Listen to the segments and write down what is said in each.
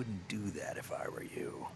wouldn't do that if I were you.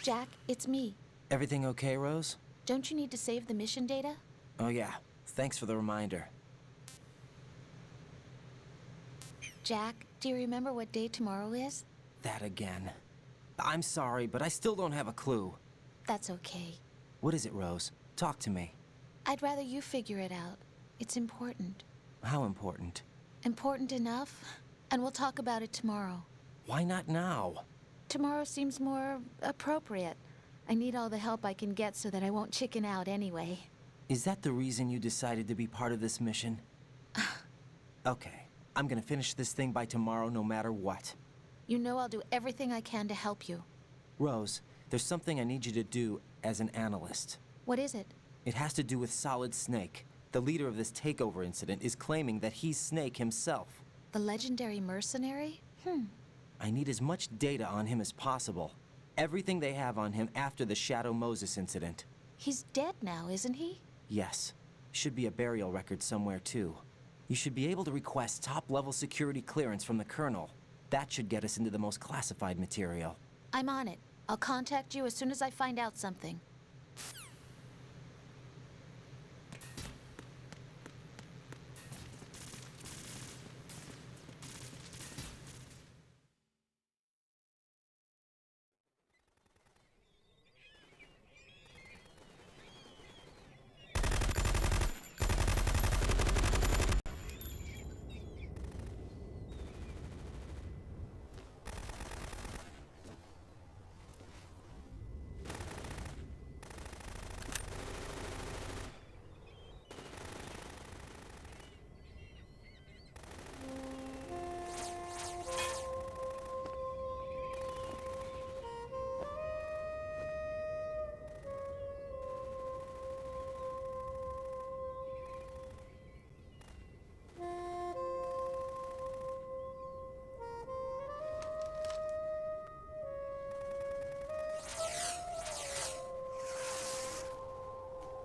Jack, it's me. Everything okay, Rose? Don't you need to save the mission data? Oh yeah, thanks for the reminder. Jack, do you remember what day tomorrow is? That again. I'm sorry, but I still don't have a clue. That's okay. What is it, Rose? Talk to me. I'd rather you figure it out. It's important. How important? Important enough, and we'll talk about it tomorrow. Why not now? Tomorrow seems more appropriate. I need all the help I can get so that I won't chicken out anyway. Is that the reason you decided to be part of this mission? Okay, I'm gonna finish this thing by tomorrow no matter what. You know I'll do everything I can to help you. Rose, there's something I need you to do as an analyst. What is it? It has to do with Solid Snake. The leader of this takeover incident is claiming that he's Snake himself. The legendary mercenary? I need as much data on him as possible. Everything they have on him after the Shadow Moses incident. He's dead now, isn't he? Yes. Should be a burial record somewhere, too. You should be able to request top-level security clearance from the Colonel. That should get us into the most classified material. I'm on it. I'll contact you as soon as I find out something.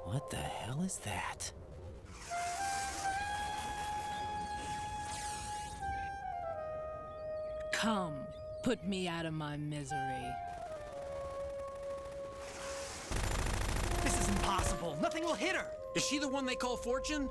What the hell is that? Come, put me out of my misery. This is impossible. Nothing will hit her. Is she the one they call Fortune?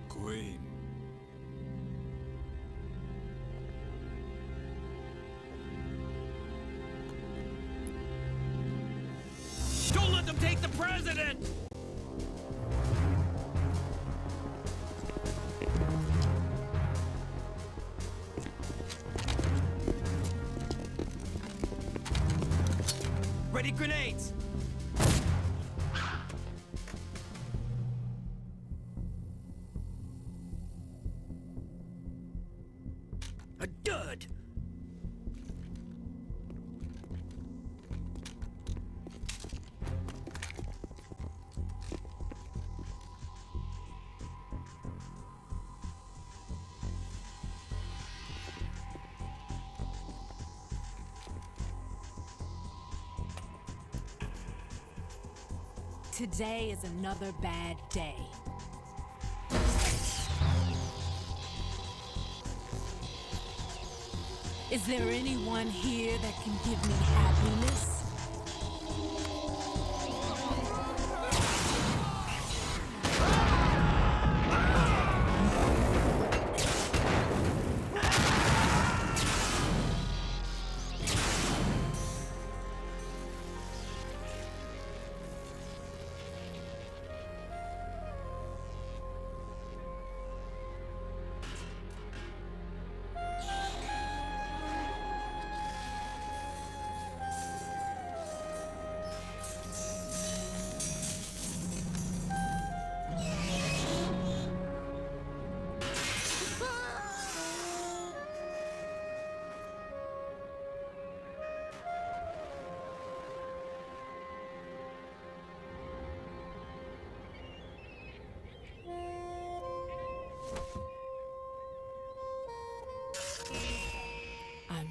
Queen. Don't let them take the president! Ready grenades. A dud! Today is another bad day. Is there anyone here that can give me happiness?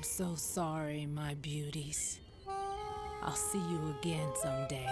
so sorry, my beauties. I'll see you again someday.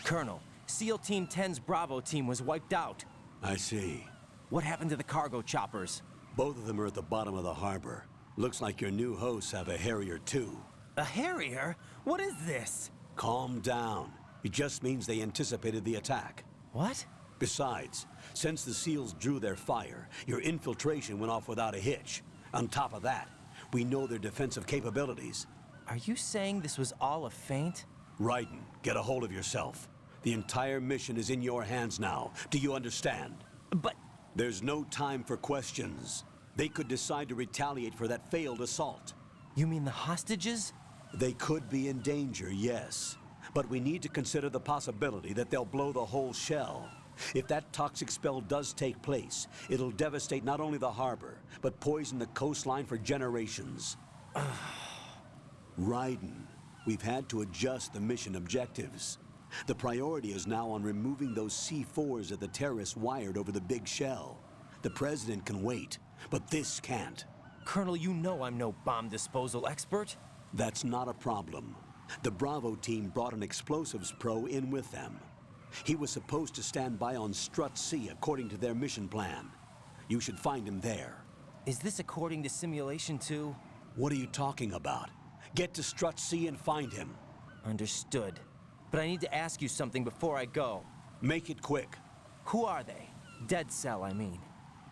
Colonel, SEAL Team 10's Bravo team was wiped out. I see. What happened to the cargo choppers? Both of them are at the bottom of the harbor. Looks like your new hosts have a Harrier too. A Harrier? What is this? Calm down. It just means they anticipated the attack. What? Besides, since the SEALs drew their fire, your infiltration went off without a hitch. On top of that, we know their defensive capabilities. Are you saying this was all a feint? Raiden, get a hold of yourself. The entire mission is in your hands now. Do you understand? But... There's no time for questions. They could decide to retaliate for that failed assault. You mean the hostages? They could be in danger, yes. But we need to consider the possibility that they'll blow the whole shell. If that toxic spell does take place, it'll devastate not only the harbor, but poison the coastline for generations. Raiden, we've had to adjust the mission objectives. The priority is now on removing those C4s that the terrorists wired over the big shell. The President can wait, but this can't. Colonel, you know I'm no bomb disposal expert. That's not a problem. The Bravo team brought an explosives pro in with them. He was supposed to stand by on Strut C according to their mission plan. You should find him there. Is this according to simulation too? What are you talking about? Get to Strut C and find him. Understood. But I need to ask you something before I go. Make it quick. Who are they? Dead Cell, I mean.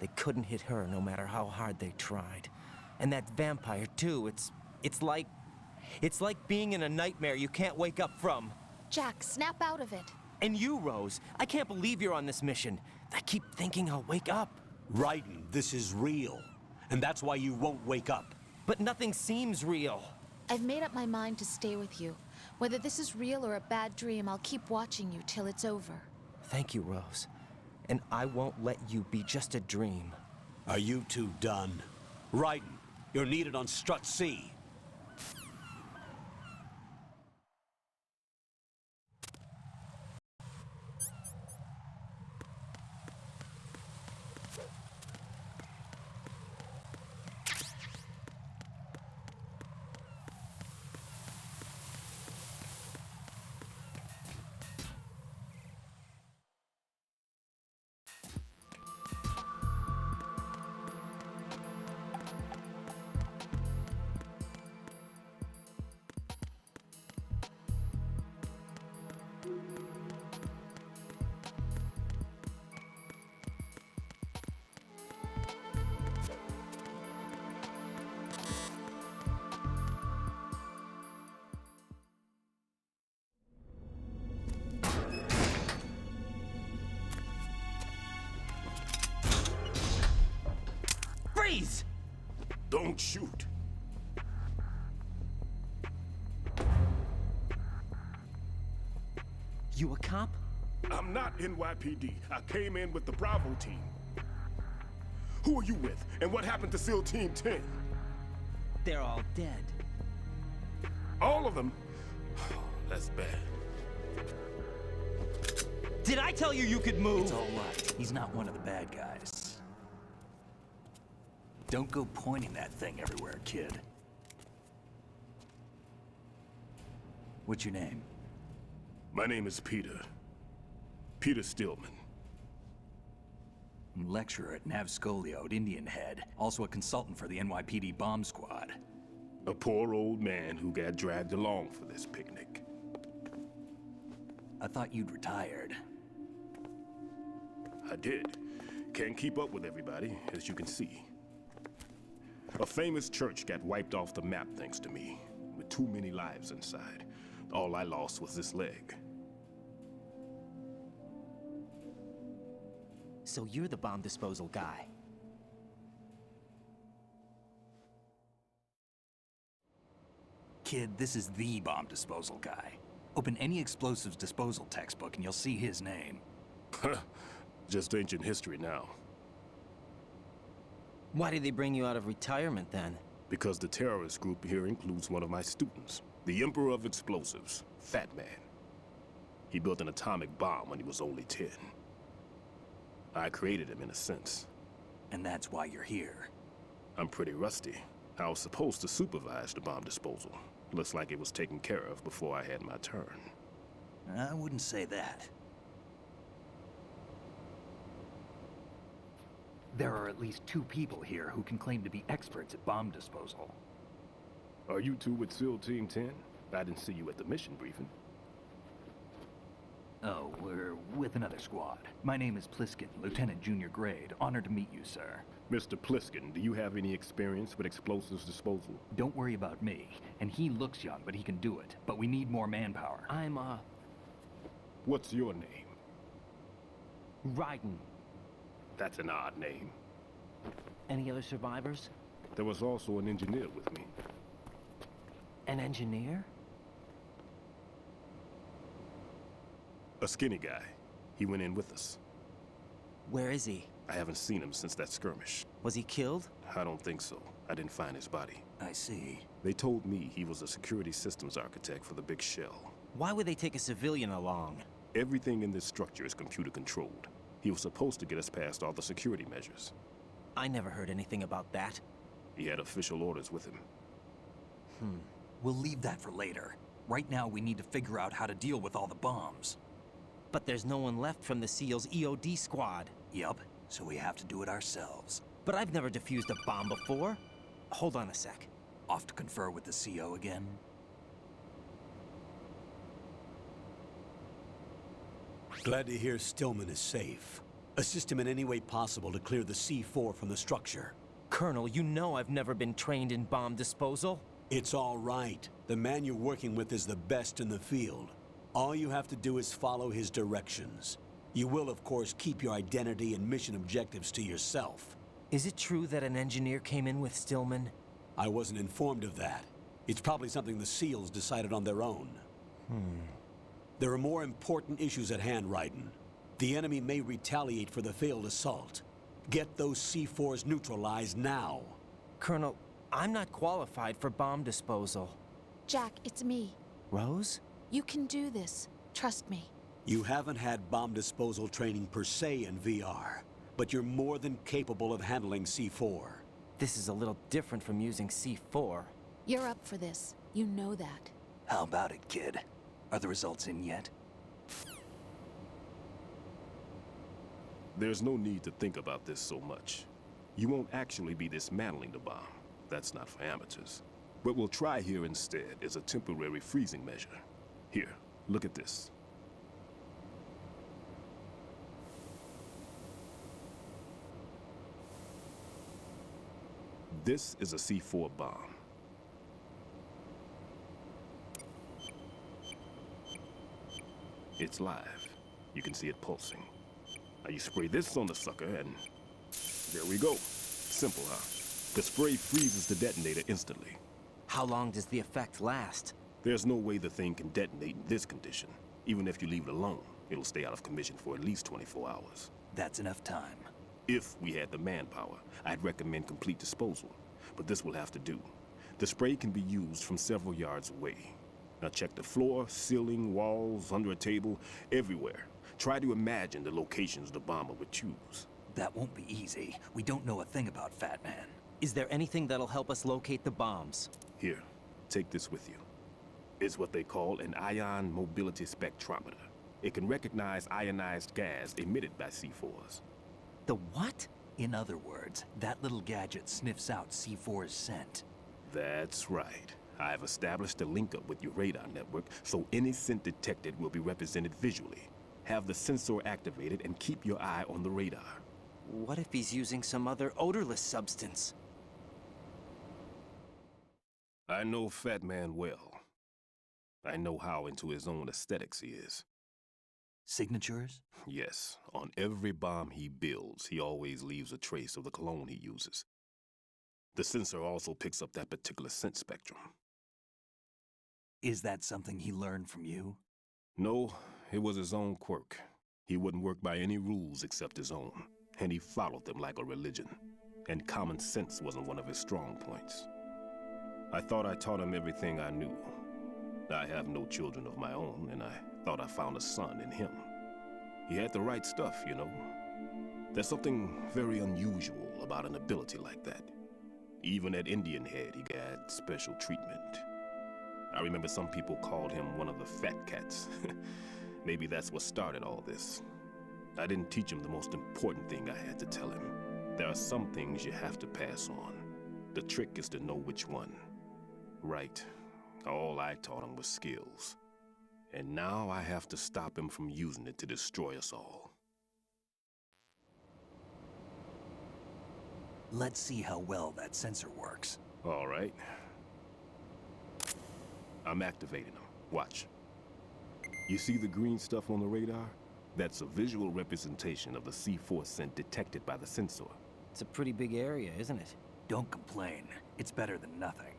They couldn't hit her no matter how hard they tried. And that vampire too, it's like being in a nightmare you can't wake up from. Jack, snap out of it. And you, Rose, I can't believe you're on this mission. I keep thinking I'll wake up. Raiden, this is real. And that's why you won't wake up. But nothing seems real. I've made up my mind to stay with you. Whether this is real or a bad dream, I'll keep watching you till it's over. Thank you, Rose. And I won't let you be just a dream. Are you two done? Raiden, you're needed on Strut C. Freeze! Don't shoot. You a cop? I'm not NYPD. I came in with the Bravo team. Who are you with? And what happened to SEAL Team 10? They're all dead. All of them? That's bad. Did I tell you you could move? It's all right. He's not one of the bad guys. Don't go pointing that thing everywhere, kid. What's your name? My name is Peter. Peter Stillman. Lecturer at Nav Scolio at Indian Head. Also a consultant for the NYPD bomb squad. A poor old man who got dragged along for this picnic. I thought you'd retired. I did. Can't keep up with everybody, as you can see. A famous church got wiped off the map thanks to me, with too many lives inside. All I lost was this leg. So you're the bomb disposal guy. Kid, this is the bomb disposal guy. Open any explosives disposal textbook and you'll see his name. Just ancient history now. Why did they bring you out of retirement then? Because the terrorist group here includes one of my students, the Emperor of Explosives, Fat Man. He built an atomic bomb when he was only 10. I created him in a sense. And that's why you're here. I'm pretty rusty. I was supposed to supervise the bomb disposal. Looks like it was taken care of before I had my turn. I wouldn't say that. There are at least 2 people here who can claim to be experts at bomb disposal. Are you two with SEAL Team 10? I didn't see you at the mission briefing. Oh, we're with another squad. My name is Pliskin, Lieutenant Junior Grade. Honored to meet you, sir. Mr. Pliskin, do you have any experience with explosives disposal? Don't worry about me. And he looks young, but he can do it. But we need more manpower. I'm, What's your name? Raiden. That's an odd name. Any other survivors? There was also an engineer with me. An engineer? A skinny guy. He went in with us. Where is he? I haven't seen him since that skirmish. Was he killed? I don't think so. I didn't find his body. I see. They told me he was a security systems architect for the big shell. Why would they take a civilian along? Everything in this structure is computer controlled. He was supposed to get us past all the security measures. I never heard anything about that. He had official orders with him. We'll leave that for later. Right now, we need to figure out how to deal with all the bombs. But there's no one left from the SEAL's EOD squad. Yup, so we have to do it ourselves. But I've never defused a bomb before. Hold on a sec. Off to confer with the CO again? Glad to hear Stillman is safe. Assist him in any way possible to clear the C4 from the structure. Colonel, you know I've never been trained in bomb disposal. It's all right. The man you're working with is the best in the field. All you have to do is follow his directions. You will, of course, keep your identity and mission objectives to yourself. Is it true that an engineer came in with Stillman? I wasn't informed of that. It's probably something the SEALs decided on their own. There are more important issues at hand, Raiden. The enemy may retaliate for the failed assault. Get those C4s neutralized now. Colonel, I'm not qualified for bomb disposal. Jack, it's me. Rose? You can do this. Trust me. You haven't had bomb disposal training per se in VR, but you're more than capable of handling C4. This is a little different from using C4. You're up for this. You know that. How about it, kid? Are the results in yet? There's no need to think about this so much. You won't actually be dismantling the bomb. That's not for amateurs. What we'll try here instead is a temporary freezing measure. Here, look at this. This is a C4 bomb. It's live. You can see it pulsing. Now you spray this on the sucker and there we go. Simple, huh? The spray freezes the detonator instantly. How long does the effect last? There's no way the thing can detonate in this condition. Even if you leave it alone, it'll stay out of commission for at least 24 hours. That's enough time. If we had the manpower, I'd recommend complete disposal. But this will have to do. The spray can be used from several yards away. Now check the floor, ceiling, walls, under a table, everywhere. Try to imagine the locations the bomber would choose. That won't be easy. We don't know a thing about Fat Man. Is there anything that'll help us locate the bombs? Here, take this with you. It's what they call an ion mobility spectrometer. It can recognize ionized gas emitted by C4s. The what? In other words, that little gadget sniffs out C4's scent. That's right. I've established a link up with your radar network, so any scent detected will be represented visually. Have the sensor activated and keep your eye on the radar. What if he's using some other odorless substance? I know Fat Man well. I know how into his own aesthetics he is. Signatures? Yes, on every bomb he builds, he always leaves a trace of the cologne he uses. The sensor also picks up that particular scent spectrum. Is that something he learned from you? No, it was his own quirk. He wouldn't work by any rules except his own, and he followed them like a religion. And common sense wasn't one of his strong points. I thought I taught him everything I knew. I have no children of my own, and I thought I found a son in him. He had the right stuff, you know. There's something very unusual about an ability like that. Even at Indian Head, he got special treatment. I remember some people called him one of the fat cats. Maybe that's what started all this. I didn't teach him the most important thing I had to tell him. There are some things you have to pass on. The trick is to know which one. Right. All I taught him was skills. And now I have to stop him from using it to destroy us all. Let's see how well that sensor works. All right. I'm activating them. Watch. You see the green stuff on the radar? That's a visual representation of the C4 scent detected by the sensor. It's a pretty big area, isn't it? Don't complain. It's better than nothing.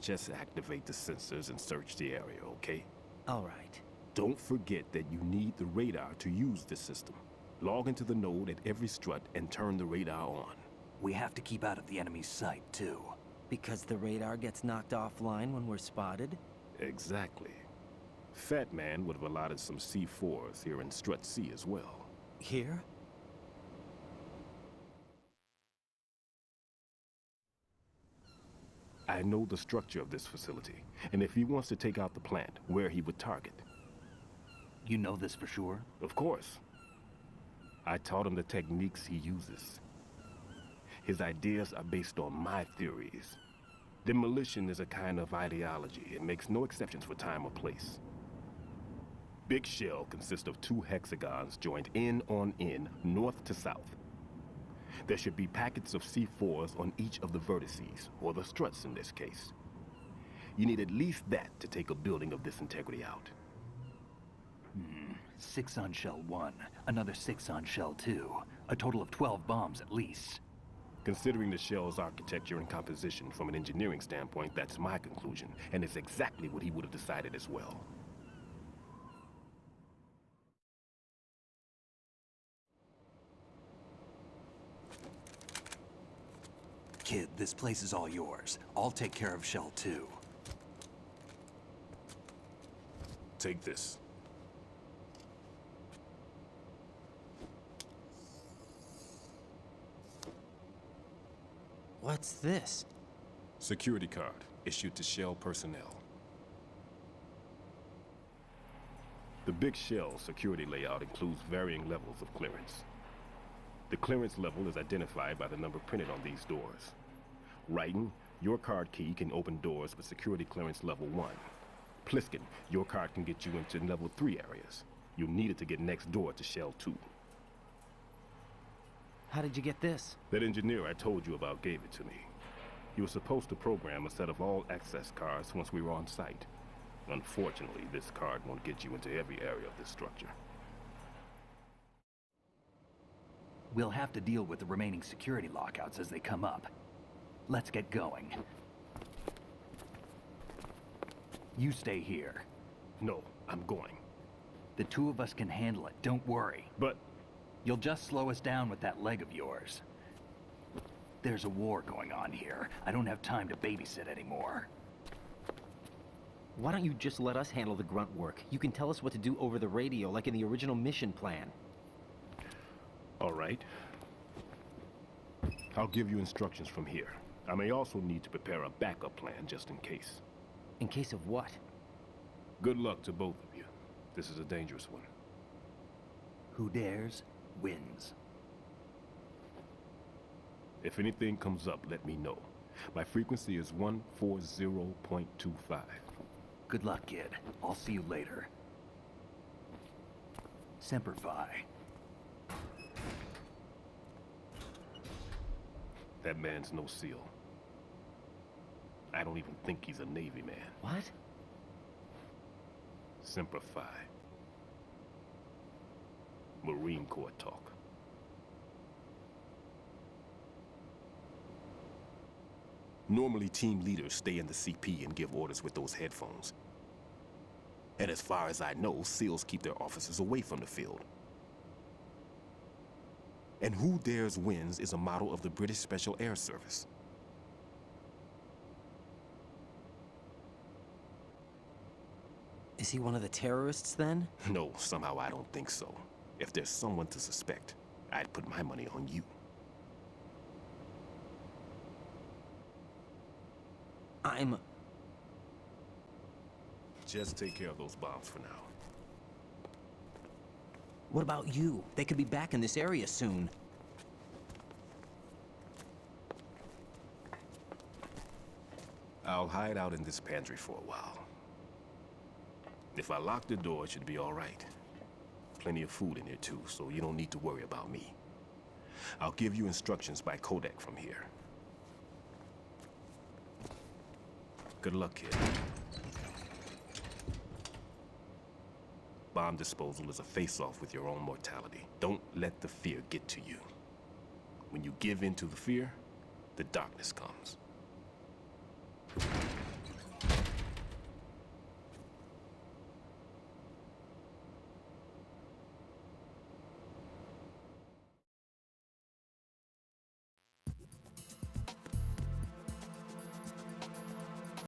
Just activate the sensors and search the area, okay? All right. Don't forget that you need the radar to use this system. Log into the node at every strut and turn the radar on. We have to keep out of the enemy's sight, too. Because the radar gets knocked offline when we're spotted? Exactly. Fat Man would have allotted some C4s here in Strut C as well. Here? I know the structure of this facility, and if he wants to take out the plant, where he would target. You know this for sure? Of course. I taught him the techniques he uses. His ideas are based on my theories. Demolition is a kind of ideology. It makes no exceptions for time or place. Big shell consists of 2 hexagons joined end on end, north to south. There should be packets of C4s on each of the vertices, or the struts in this case. You need at least that to take a building of this integrity out. 6 on shell 1, another 6 on shell 2. A total of 12 bombs at least. Considering the shell's architecture and composition from an engineering standpoint, that's my conclusion, and it's exactly what he would have decided as well. Kid, this place is all yours. I'll take care of shell 2. Take this. What's this? Security card issued to Shell personnel. The Big Shell security layout includes varying levels of clearance. The clearance level is identified by the number printed on these doors. Writing, your card key can open doors with security clearance level 1. Pliskin, your card can get you into level 3 areas. You'll need it to get next door to Shell 2. How did you get this? That engineer I told you about gave it to me. He was supposed to program a set of all access cards once we were on site. Unfortunately, this card won't get you into every area of this structure. We'll have to deal with the remaining security lockouts as they come up. Let's get going. You stay here. No, I'm going. The 2 of us can handle it, don't worry. But You'll just slow us down with that leg of yours. There's a war going on here. I don't have time to babysit anymore. Why don't you just let us handle the grunt work? You can tell us what to do over the radio, like in the original mission plan. all right. I'll give you instructions from here. I may also need to prepare a backup plan just in case. In case of what? Good luck to both of you. This is a dangerous one. Who dares, wins. If anything comes up, let me know. My frequency is 140.25. Good luck, kid. I'll see you later. Semper Fi. That man's no SEAL. I don't even think he's a Navy man. What? Semper Fi. Marine Corps talk. Normally, team leaders stay in the CP and give orders with those headphones. And as far as I know, SEALs keep their officers away from the field. And who dares wins is a model of the British Special Air Service. Is he one of the terrorists then? No, somehow I don't think so. If there's someone to suspect, I'd put my money on you. Just take care of those bombs for now. What about you? They could be back in this area soon. I'll hide out in this pantry for a while. If I lock the door, it should be all right. Plenty of food in here too, so you don't need to worry about me. I'll give you instructions by Kodak from here. Good luck, kid. Bomb disposal is a face-off with your own mortality. Don't let the fear get to you. When you give in to the fear, the darkness comes.